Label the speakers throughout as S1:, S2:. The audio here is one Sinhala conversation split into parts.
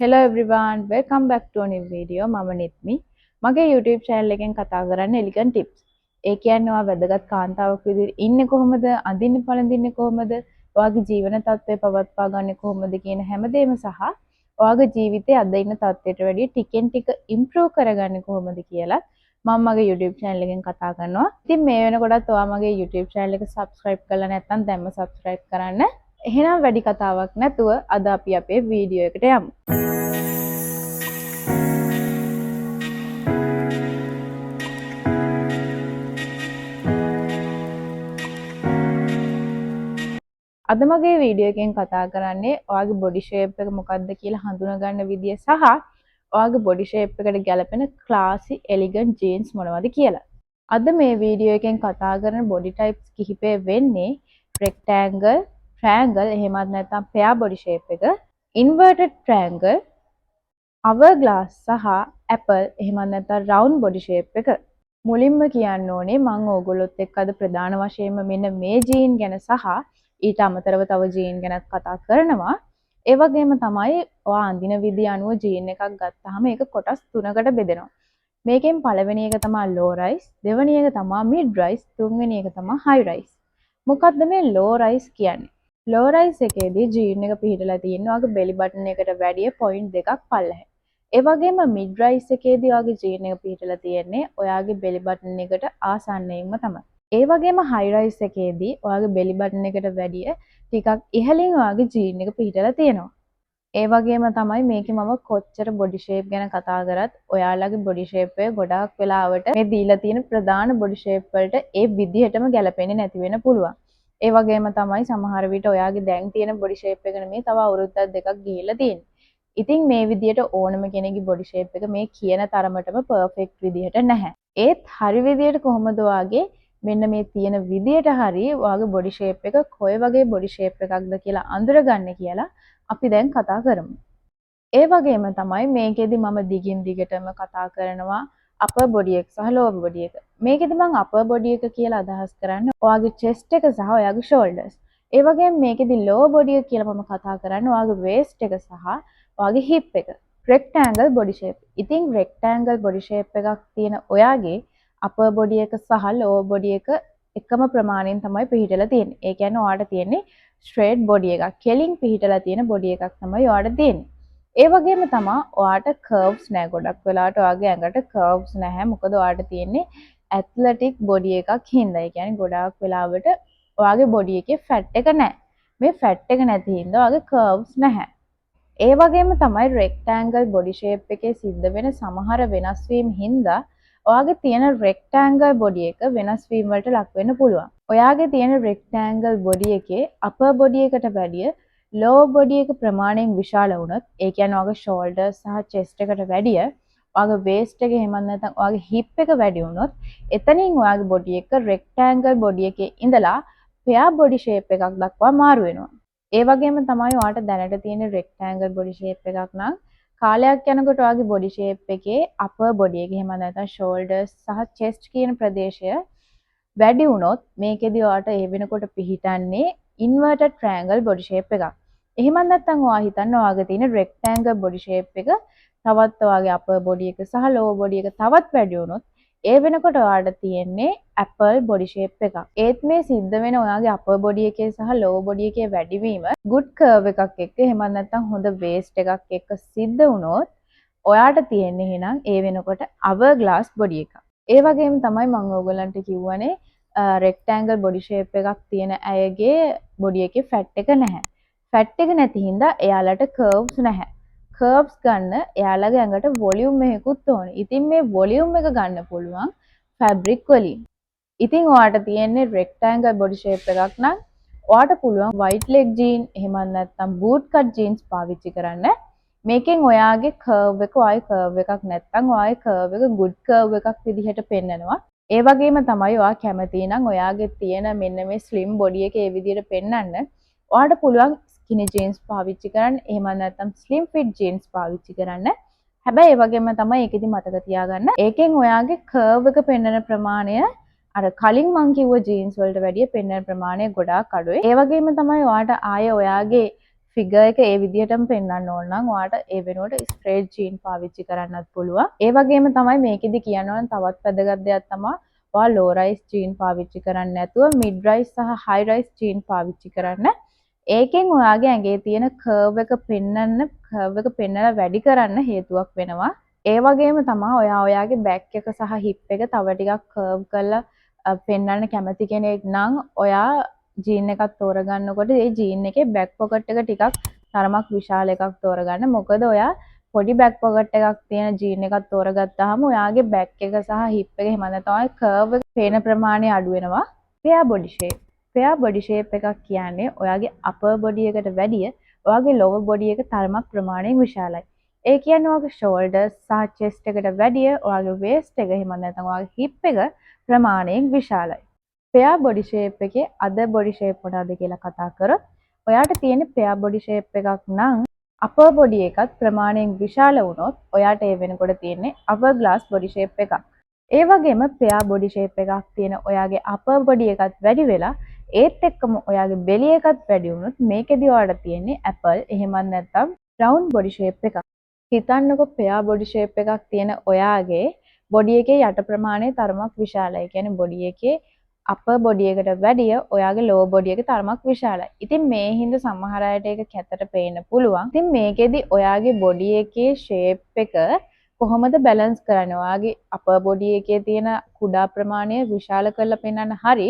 S1: Hello everyone, welcome back to a new video. මම නිත්මි. මගේ YouTube channel එකෙන් කතා කරන්නේ elegant tips. ඒ කියන්නේ ඔයා වැදගත් කාන්තාවක් විදිහට ඉන්නේ කොහොමද, අඳින්න පළඳින්නේ කොහොමද, ඔයාගේ ජීවන තත්ත්වය පවත්වා ගන්නේ කොහොමද කියන හැමදේම සහ ඔයාගේ ජීවිතයේ අද ඉන්න තත්ත්වයට වැඩිය ටිකෙන් ටික improve කරගන්නේ කොහොමද කියලා මම මගේ YouTube channel එකෙන් කතා කරනවා. ඉතින් මේ වෙනකොටත් ඔයා මගේ YouTube channel එක subscribe කරලා නැත්නම් දැන්ම subscribe කරන්න. එහෙනම් වැඩි කතාවක් නැතුව අද අපි අපේ වීඩියෝ එකට යමු. අද මගේ වීඩියෝ එකෙන් කතා කරන්නේ ඔයාගේ බොඩි ෂේප් එක මොකක්ද කියලා හඳුනා ගන්න විදිය සහ ඔයාගේ බොඩි ෂේප් එකට ගැලපෙන ක්ලාසි එලිගන්ට් ජීන්ස් මොනවද කියලා. අද මේ වීඩියෝ එකෙන් කතා කරන බොඩි ටයිප්ස් කිහිපය වෙන්නේ රෙක්ටැන්ගල්, ට්‍රයැන්ගල්, එහෙමත් නැත්නම් පෙයා බොඩි ෂේප් එක, ඉන්වර්ටඩ් ට්‍රයැන්ගල්, අවර්ග්ලාස් සහ ඇපල්, එහෙමත් නැත්නම් රවුන්ඩ් බොඩි ෂේප් එක. මුලින්ම කියන්න ඕනේ මම ඕගොල්ලොත් එක්ක අද ප්‍රධාන වශයෙන්ම මෙන්න මේ ජීන් ගැන සහ ඊට අමතරව තව ජීන් ගැනත් කතා කරනවා. ඒ වගේම තමයි ඔයා අඳින විදිය අනුව ජීන් එකක් ගත්තාම ඒක කොටස් තුනකට බෙදෙනවා. මේකෙන් පළවෙනි එක තමයි low rise, දෙවෙනි එක තමයි mid rise, තුන්වෙනි එක තමයි high rise. මොකක්ද මේ low rise කියන්නේ? low rise එකේදී ජීන් එක පිහිටලා තියෙනවා ඔයාගේ belly button එකට වැඩිය point දෙකක් පල්ලෙහා. ඒ වගේම mid rise එකේදී ඔයාගේ ජීන් එක පිහිටලා තියෙන්නේ ඔයාගේ belly button එකට ආසන්නයෙන්ම තමයි. ඒ වගේම high rise එකේදී ඔයාගේ belly button එකට වැඩිය ටිකක් ඉහළින් ඔයාගේ ජීන් එක පිහිටලා තියෙනවා. ඒ වගේම තමයි මේකේ මම කොච්චර බොඩි ෂේප් ගැන කතා කරත් ඔයාලගේ බොඩි ෂේප් එක ගොඩාක් වෙලාවට මේ දීලා තියෙන ප්‍රධාන බොඩි ෂේප් වලට ඒ විදිහටම ගැලපෙන්නේ නැති වෙන්න පුළුවන්. ඒ වගේම තමයි සමහර විට ඔයාගේ දැන් තියෙන බොඩි ෂේප් එක නෙමෙයි තව අවුරුද්දක් දෙකක් ගිහිල්ලා තියෙන්නේ. ඉතින් මේ විදිහට ඕනම කෙනෙකුගේ බොඩි ෂේප් එක මේ කියන තරමටම පර්ෆෙක්ට් විදිහට නැහැ. ඒත් හරි විදිහට කොහොමද ඔයාගේ මෙන්න මේ තියෙන විදිහට හරි ඔයාගේ බොඩි ෂේප් එක කොයි වගේ බොඩි ෂේප් එකක්ද කියලා අඳුරගන්න කියලා අපි දැන් කතා කරමු. ඒ වගේම තමයි මේකෙදි මම දිගින් දිගටම කතා කරනවා upper body එක සහ lower body එක. මේකෙදි මම upper body එක කියලා අදහස් කරන්නේ ඔයාගේ chest එක සහ ඔයාගේ shoulders. ඒ වගේම මේකෙදි lower body එක කියලා මම කතා කරන්නේ ඔයාගේ waist එක සහ ඔයාගේ hip එක. rectangle body shape. ඉතින් rectangle body shape එකක් තියෙන ඔයාගේ upper body එක සහ lower body එක එකම ප්‍රමාණයෙන් තමයි පිහිටලා තියෙන්නේ. ඒ කියන්නේ ඔයාට තියෙන්නේ ස්ට්‍රේට් බොඩි එකක්. කෙලින් පිහිටලා තියෙන බොඩි එකක් තමයි ඔයාට තියෙන්නේ. ඒ වගේම තමයි ඔයාට කර්ව්ස් නැහැ. ගොඩක් වෙලාවට ඔයාගේ ඇඟට කර්ව්ස් නැහැ. මොකද ඔයාට තියෙන්නේ ඇත්ලටික් බොඩි එකක් හින්දා. ඒ කියන්නේ ගොඩාක් වෙලාවට ඔයාගේ බොඩි එකේ ෆැට් එක නැහැ. මේ ෆැට් එක නැති හින්දා ඔයාගේ කර්ව්ස් නැහැ. ඒ වගේම තමයි රෙක්ටැන්ගල් බොඩි ෂේප් එකේ සිද්ධ වෙන සමහර වෙනස් වීම් හින්දා ඔයාගේ තියෙන රෙක්ටැන්ගල් බොඩි එක වෙනස් වීම වලට ලක් වෙන්න පුළුවන්. ඔයාගේ තියෙන රෙක්ටැන්ගල් බොඩි එකේ අපර් බොඩි එකට වැඩිය ලෝවර් බොඩි එක ප්‍රමාණයෙන් විශාල වුණොත්, ඒ කියන්නේ ඔයාගේ ෂෝල්ඩර් සහ චෙස්ට් එකට වැඩිය ඔයාගේ වේස්ට් එක එහෙම නැත්නම් ඔයාගේ හිප් එක වැඩි වුණොත්, එතනින් ඔයාගේ බොඩි එක රෙක්ටැන්ගල් බොඩි එකේ ඉඳලා පෙයා බොඩි ෂේප් එකක් දක්වා මාරු වෙනවා. ඒ වගේම තමයි ඔයාට දැනට තියෙන රෙක්ටැන්ගල් බොඩි ෂේප් එකක් නම් කාලයක් යනකොට ඔයාගේ බොඩි ෂේප් එකේ අපර් බොඩි එක එහෙම නැත්නම් ෂෝල්ඩර්ස් සහ චෙස්ට් කියන ප්‍රදේශය වැඩි වුණොත් මේකෙදි ඔයාට ඒ වෙනකොට පිහිටන්නේ ඉන්වර්ටඩ් ට්‍රයැන්ගල් බොඩි ෂේප් එකක්. එහෙම නැත්නම් ඔයා හිතන්න ඔයාගේ තියෙන රෙක්ටැන්ගල් බොඩි ෂේප් එක තවත් ඔයාගේ අපර් බොඩි එක සහ ලෝවර් බොඩි එක තවත් වැඩි වුණොත් ඒ වෙනකොට ඔයාට තියෙන්නේ ඇපල් බොඩි ෂේප් එකක්. ඒත් මේ සිද්ධ වෙන ඔයාගේ අපර් බොඩි එකේ සහ ලෝවර් බොඩි එකේ වැඩිවීම good curve එකක් එක්ක එහෙම නැත්නම් හොඳ waist එකක් එක්ක සිද්ධ වුණොත් ඔයාට තියෙන්නේ එහෙනම් ඒ වෙනකොට hourglass බොඩි එකක්. ඒ වගේම තමයි මම ඔයගලන්ට කියවනේ rectangle body shape එකක් තියෙන අයගේ බොඩි එකේ fat එක නැහැ. fat එක නැති හින්දා එයාලට curves නැහැ. curves ගන්න එයාලගේ ඇඟට volume එකකුත් ඕනේ. ඉතින් මේ volume එක ගන්න පුළුවන් fabric වලින්. ඉතින් ඔයාට තියෙන්නේ rectangle body shape එකක් නම් ඔයාට පුළුවන් white leg jean එහෙමත් නැත්නම් boot cut jeans පාවිච්චි කරන්න. මේකෙන් ඔයාගේ curve එක ඔයාගේ curve එකක් නැත්නම් ඔයාගේ curve එක good curve එකක් විදිහට පෙන්නනවා. ඒ වගේම තමයි ඔයා කැමති නම් ඔයාගේ තියෙන මෙන්න මේ slim body එක ඒ විදිහට පෙන්වන්න ඔයාට පුළුවන් skinny jeans පාවිච්චි කරන්න. එහෙම නැත්නම් slim fit jeans පාවිච්චි කරන්න. හැබැයි ඒ වගේම තමයි ඒකෙදි මතක තියාගන්න. ඒකෙන් ඔයාගේ curve එක පෙන්වන ප්‍රමාණය අර කලින් මං කිව්ව ජීන්ස් වලට වැඩිය පෙන්වන ප්‍රමාණය ගොඩාක් අඩුයි. ඒ වගේම තමයි ඔයාට ආයේ ඔයාගේ ෆිගර් එක ඒ විදිහටම පෙන්වන්න ඕන නම් ඔයාට ඒ වෙනුවට ස්ට්‍රේට් ජීන් පාවිච්චි කරන්නත් පුළුවන්. ඒ වගේම තමයි මේකෙදි කියනවා නම් තවත් වැදගත් දෙයක් තමයි ඔයා ලෝ රයිස් ජීන් පාවිච්චි කරන්නේ නැතුව මිඩ් රයිස් සහ හයි රයිස් ජීන් පාවිච්චි කරන්න. ඒකෙන් ඔයාගේ ඇඟේ තියෙන කර්ව් එක පෙන්නලා වැඩි කරන්න හේතුවක් වෙනවා. ඒ වගේම තමයි ඔයා ඔයාගේ බැක් එක සහ හිප් එක තව ටිකක් කර්ව් කරලා පෙන්වන්න කැමති කෙනෙක් නම් ඔයා ජීන් එකක් තෝරගන්නකොට ඒ ජීන් එකේ බැක් පොකට් එක ටිකක් තරමක් විශාල එකක් තෝරගන්න. මොකද ඔයා පොඩි බැක් පොකට් එකක් තියෙන ජීන් එකක් තෝරගත්තාම ඔයාගේ බැක් එක සහ හිප් එක එහෙම නැත්නම් කර්ව් එක පේන ප්‍රමාණය අඩු වෙනවා. පෙයා බොඩි ෂේප්. පෙයා බොඩි ෂේප් එකක් කියන්නේ ඔයාගේ අපර් බොඩි එකට වැඩිය ඔයාගේ ලෝවර් බොඩි එක තරමක් ප්‍රමාණයෙන් විශාලයි. ඒ කියන්නේ ඔයාගේ ෂෝල්ඩර්ස් සහ චෙස්ට් එකට වැඩිය ඔයාගේ වේස්ට් එක එහෙම නැත්නම් ඔයාගේ හිප් එක ප්‍රමාණයෙන් විශාලයි. පෙයා බොඩි ෂේප් එකේ අද බොඩි ෂේප් මොනවද කියලා කතා කරොත් ඔයාට තියෙන පෙයා බොඩි ෂේප් එකක් නම් අපර් බොඩි එකත් ප්‍රමාණයෙන් විශාල වුණොත් ඔයාට ඒ වෙනකොට තියෙන්නේ අපර් ග්ලාස් බොඩි ෂේප් එකක්. ඒ වගේම පෙයා බොඩි ෂේප් එකක් තියෙන ඔයාගේ අපර් බොඩි එකත් වැඩි වෙලා ඒත් එක්කම ඔයාගේ බෙලි එකත් වැඩි වුණොත් මේකෙදි ඔයාට තියෙන්නේ ඇපල් එහෙමත් නැත්නම් රවුන්ඩ් බොඩි ෂේප් එකක්. හිතන්නකො පෙයා බොඩි ෂේප් එකක් තියෙන ඔයාගේ බොඩි එකේ යට ප්‍රමාණය තරමක් විශාලයි. ඒ කියන්නේ බොඩි එකේ අපර් බොඩි එකට වැඩිය ඔයාගේ ලෝවර් බොඩි එක තරමක් විශාලයි. ඉතින් මේ හින්දා සමහර අයට ඒක කැතට පේන්න පුළුවන්. ඉතින් මේකෙදි ඔයාගේ බොඩි එකේ ෂේප් එක කොහොමද බැලන්ස් කරන්නේ? ඔයාගේ අපර් බොඩි එකේ තියෙන කුඩා ප්‍රමාණය විශාල කරලා පෙන්වන්න හරි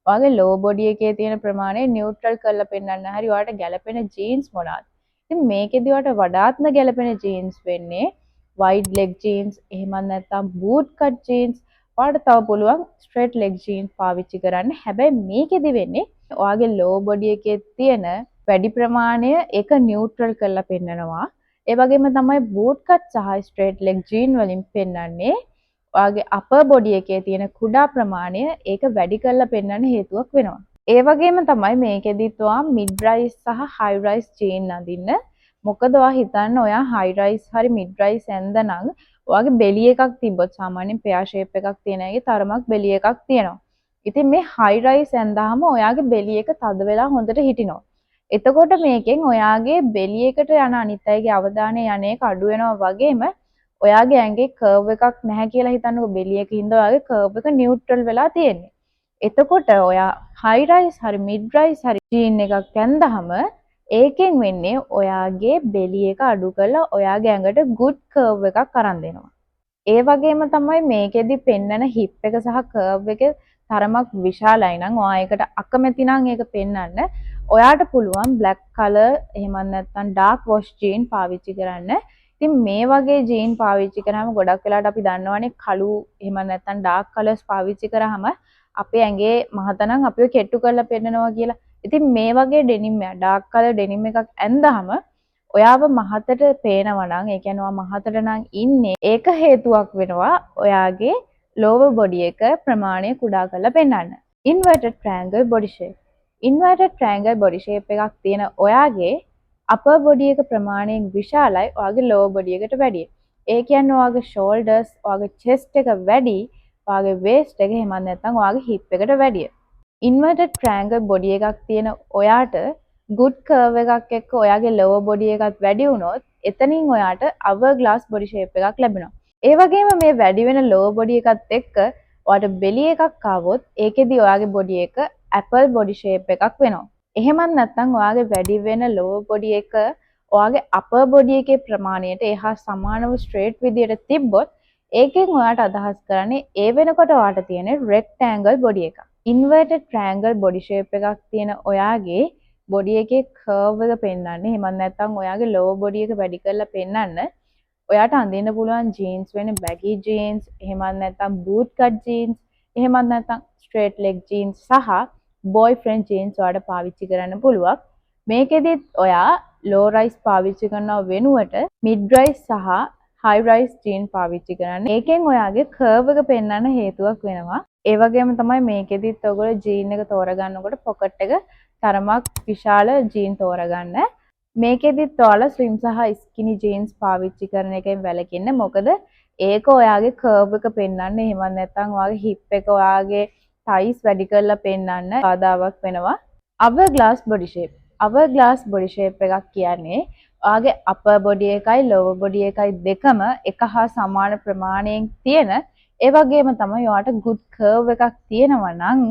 S1: ඔයාගේ ලෝවර් බොඩි එකේ තියෙන ප්‍රමාණය නියුට්‍රල් කරලා පෙන්වන්න හරි ඔයාට ගැළපෙන ජීන්ස් මොනවාද? ඉතින් මේකෙදි ඔයාට වඩාත්ම ගැළපෙන ජීන්ස් වෙන්නේ වයිඩ් ලෙග් ජීන්ස් එහෙමත් නැත්නම් බූට් කට් ජීන්ස්. ඔයාට තව පුළුවන් ස්ට්‍රේට් ලෙග් ජීන්ස් පාවිච්චි කරන්න. හැබැයි මේකෙදි වෙන්නේ ඔයාගේ ලෝ බොඩි එකේ තියෙන වැඩි ප්‍රමාණය ඒක නියුට්‍රල් කරලා පෙන්නනවා. ඒ වගේම තමයි බූට් කට් සහ ස්ට්‍රේට් ලෙග් ජීන් වලින් පෙන්වන්නේ ඔයාගේ අපර් බොඩි එකේ තියෙන කුඩා ප්‍රමාණය ඒක වැඩි කරලා පෙන්වන්න හේතුවක් වෙනවා. ඒ වගේම තමයි මේකෙදිත් ඔයා මිඩ් රයිස් සහ හයි රයිස් ජීන් අඳින්න. මොකද ඔයා හිතන්න ඔයා හයි රයිස් හරි මිඩ් රයිස් ඇඳනනම් ඔයාගේ බෙලි එකක් තිබ්බොත් සාමාන්‍යයෙන් පෙයා ෂේප් එකක් තියෙන අයගේ තරමක් බෙලි එකක් තියෙනවා. ඉතින් මේ හයි රයිස් ඇඳාම ඔයාගේ බෙලි එක තද වෙලා හොඳට හිටිනවා. එතකොට මේකෙන් ඔයාගේ බෙලි එකට යන අනිත් අයගේ අවධානය යන එක අඩු වෙනවා වගේම ඔයාගේ ඇඟේ කර්ව් එකක් නැහැ කියලා හිතන්නකො බෙලි එකින්ද ඔයාගේ කර්ව් එක නියුට්‍රල් වෙලා තියෙන්නේ. එතකොට ඔයා හයි රයිස් හරි මිඩ් රයිස් හරි ජීන් එකක් ඇඳහම ඒකෙන් වෙන්නේ ඔයාගේ බෙලි එක අඩු කරලා ඔයාගේ ඇඟට good curve එකක් අරන් දෙනවා. ඒ වගේම තමයි මේකෙදි පෙන්නන hip එක සහ curve එක තරමක් විශාලයි නම් ඔයා ඒකට අකමැති නම් ඒක පෙන්වන්න ඔයාට පුළුවන් black color එහෙමත් නැත්නම් dark wash jean පාවිච්චි කරන්න. ඉතින් මේ වගේ jean පාවිච්චි කරාම ගොඩක් වෙලාවට අපි දන්නවනේ කළු එහෙමත් නැත්නම් dark colors පාවිච්චි කරාම අපේ ඇඟේ මහතනම් අපිව කෙට්ටු කරලා පෙන්නනවා කියලා. ඉතින් මේ වගේ ඩෙනිම් එක ඩාර්ක් කලර් ඩෙනිම් එකක් ඇඳහම ඔයාව මහතට පේනවා නම් ඒ කියන්නේ ඔයා මහතට නම් ඉන්නේ ඒක හේතුවක් වෙනවා ඔයාගේ lower body එක ප්‍රමාණය කුඩා කරලා පෙන්වන්න. inverted triangle body shape. inverted triangle body shape එකක් තියෙන ඔයාගේ upper body එක ප්‍රමාණයෙන් විශාලයි ඔයාගේ lower body එකට වැඩිය. ඒ කියන්නේ ඔයාගේ shoulders ඔයාගේ chest එක වැඩි ඔයාගේ waist එක එහෙමත් නැත්නම් ඔයාගේ hip එකට වැඩිය. inverted triangle body එකක් තියෙන ඔයාට good curve එකක් එක්ක ඔයාගේ lower body එකත් වැඩි වුණොත් එතනින් ඔයාට hourglass body shape එකක් ලැබෙනවා. ඒ වගේම මේ වැඩි වෙන lower body එකත් එක්ක ඔයාට belly එකක් ආවොත් ඒකෙදි ඔයාගේ body එක apple body shape එකක් වෙනවා. එහෙමත් නැත්නම් ඔයාගේ වැඩි වෙන lower body එක ඔයාගේ upper body එකේ ප්‍රමාණයට එහා සමානව straight විදියට තිබ්බොත් ඒකෙන් ඔයාට අදහස් කරන්නේ ඒ වෙනකොට ඔයාට තියෙන rectangle body එකක්. inverted triangle body shape එකක් තියෙන ඔයාගේ body එකේ curve එක පෙන්වන්නේ එහෙමත් නැත්නම් ඔයාගේ lower body එක වැඩි කරලා පෙන්වන්න ඔයාට අඳින්න පුළුවන් jeans වෙන්නේ baggy jeans එහෙමත් නැත්නම් boot cut jeans එහෙමත් නැත්නම් straight leg jeans සහ boyfriend jeans ඔයාට පාවිච්චි කරන්න පුළුවන්. මේකෙදිත් ඔයා low rise පාවිච්චි කරනව වෙනුවට mid rise සහ high rise jean පාවිච්චි කරන්න. ඒකෙන් ඔයාගේ curve එක පෙන්වන්න හේතුවක් වෙනවා. ඒ වගේම තමයි මේකෙදිත් ඔයගොල්ලෝ ජීන් එක තෝරගන්නකොට පොකට් එක තරමක් විශාල ජීන් තෝරගන්න. මේකෙදිත් ඔයාලා ස්ලිම් සහ ස්කිනි ජීන්ස් පාවිච්චි කරන එකෙන් වැළකෙන්න. මොකද ඒක ඔයාගේ කර්ව් එක පෙන්වන්න එහෙමත් නැත්නම් ඔයාගේ හිප් එක ඔයාගේ ටයිස් වැඩි කරලා පෙන්වන්න බාධාවක් වෙනවා. hourglass body shape. hour glass body shape එකක් කියන්නේ ඔයාගේ upper body එකයි lower body එකයි දෙකම එක හා සමාන ප්‍රමාණයෙන් තියෙන ඒ වගේම තමයි ඔයාට good curve එකක් තියෙනවා නම්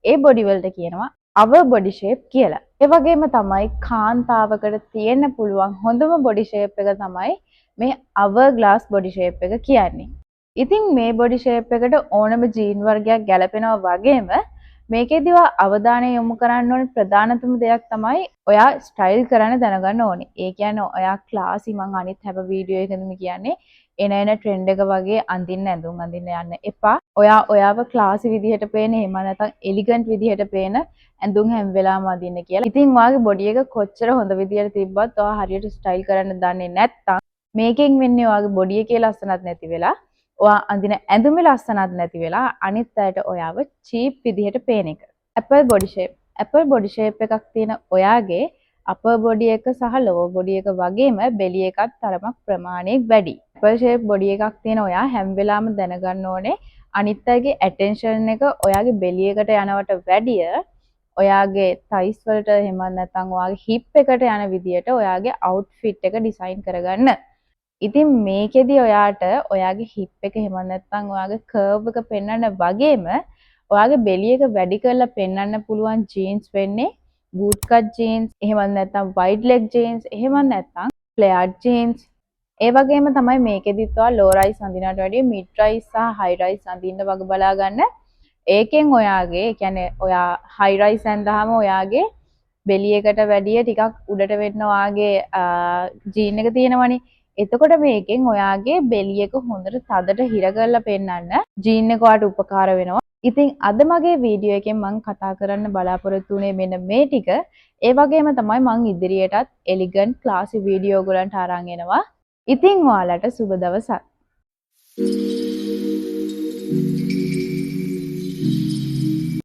S1: ඒ body වලට කියනවා hour body shape කියලා. ඒ වගේම තමයි කාන්තාවකට තියෙන්න පුළුවන් හොඳම body shape එක තමයි මේ hour glass body shape එක කියන්නේ. ඉතින් මේ body shape එකට ඕනම ජීන් වර්ගයක් ගැලපෙනවා වගේම මේකෙදිව අවධානය යොමු කරන්න ඕනේ ප්‍රධානතම දෙයක් තමයි ඔයා ස්ටයිල් කරන්න දැනගන්න ඕනේ. ඒ කියන්නේ ඔයා ක්ලාසි මං අනිත් හැම වීඩියෝ එකකදීම කියන්නේ එන ට්‍රෙන්ඩ් එක වගේ අඳින්න ඇඳුම් අඳින්න යන්න එපා. ඔයාව ක්ලාසි විදිහට පේන එහෙම නැත්නම් එලිගන්ට් විදිහට පේන ඇඳුම් හැම වෙලාවම අඳින්න කියලා. ඉතින් ඔයාගේ බොඩි එක කොච්චර හොඳ විදිහට තිබ්බත් ඔයා හරියට ස්ටයිල් කරන්න දන්නේ නැත්නම් මේකෙන් වෙන්නේ ඔයාගේ බොඩි එකේ ලස්සනක් නැති වෙලා ඔයා අඳින ඇඳුමේ ලස්සනක් නැති වෙලා අනිත් අයට ඔයාව චීප් විදිහට පේන එක. Apple body shape. Apple body shape එකක් තියෙන ඔයාගේ upper body එක සහ lower body එක වගේම belly එකත් තරමක් ප්‍රමාණයක් වැඩි. Apple shape body එකක් තියෙන ඔයා හැම වෙලාවෙම දැනගන්න ඕනේ අනිත් අයගේ attention එක ඔයාගේ belly එකට යනවට වැඩිය ඔයාගේ thighs වලට එහෙම නැත්නම් ඔයාගේ hip එකට යන විදිහට ඔයාගේ outfit එක design කරගන්න. ඉතින් මේකෙදි ඔයාට ඔයාගේ hip එක එහෙම නැත්නම් ඔයාගේ curve එක පෙන්වන්න වගේම ඔයාගේ belly එක වැඩි කරලා පෙන්වන්න පුළුවන් jeans වෙන්නේ boot cut jeans එහෙම නැත්නම් wide leg jeans එහෙම නැත්නම් flared jeans. ඒ වගේම තමයි මේකෙදිත් ඔයා low rise අඳිනවට වැඩිය mid rise සහ high rise අඳින්න වග බලා ගන්න. ඒකෙන් ඔයාගේ කියන්නේ ඔයා high rise ඇඳහම ඔයාගේ belly එකට වැඩිය ටිකක් උඩට වෙන්න ඔයාගේ jean එක තියෙනවනේ. එතකොට මේකෙන් ඔයාගේ belly එක හොඳට තදට හිර කරලා පෙන්නන්න jean එක ඔයාට උපකාර වෙනවා. ඉතින් අද මගේ වීඩියෝ එකෙන් මම කතා කරන්න බලාපොරොත්තු වුණේ මෙන්න මේ ටික. ඒ වගේම තමයි මම ඉදිරියටත් elegant classy වීඩියෝ ගොල්ලන්ට අරන් එනවා. ඉතින් ඔයාලට සුබ දවසක්.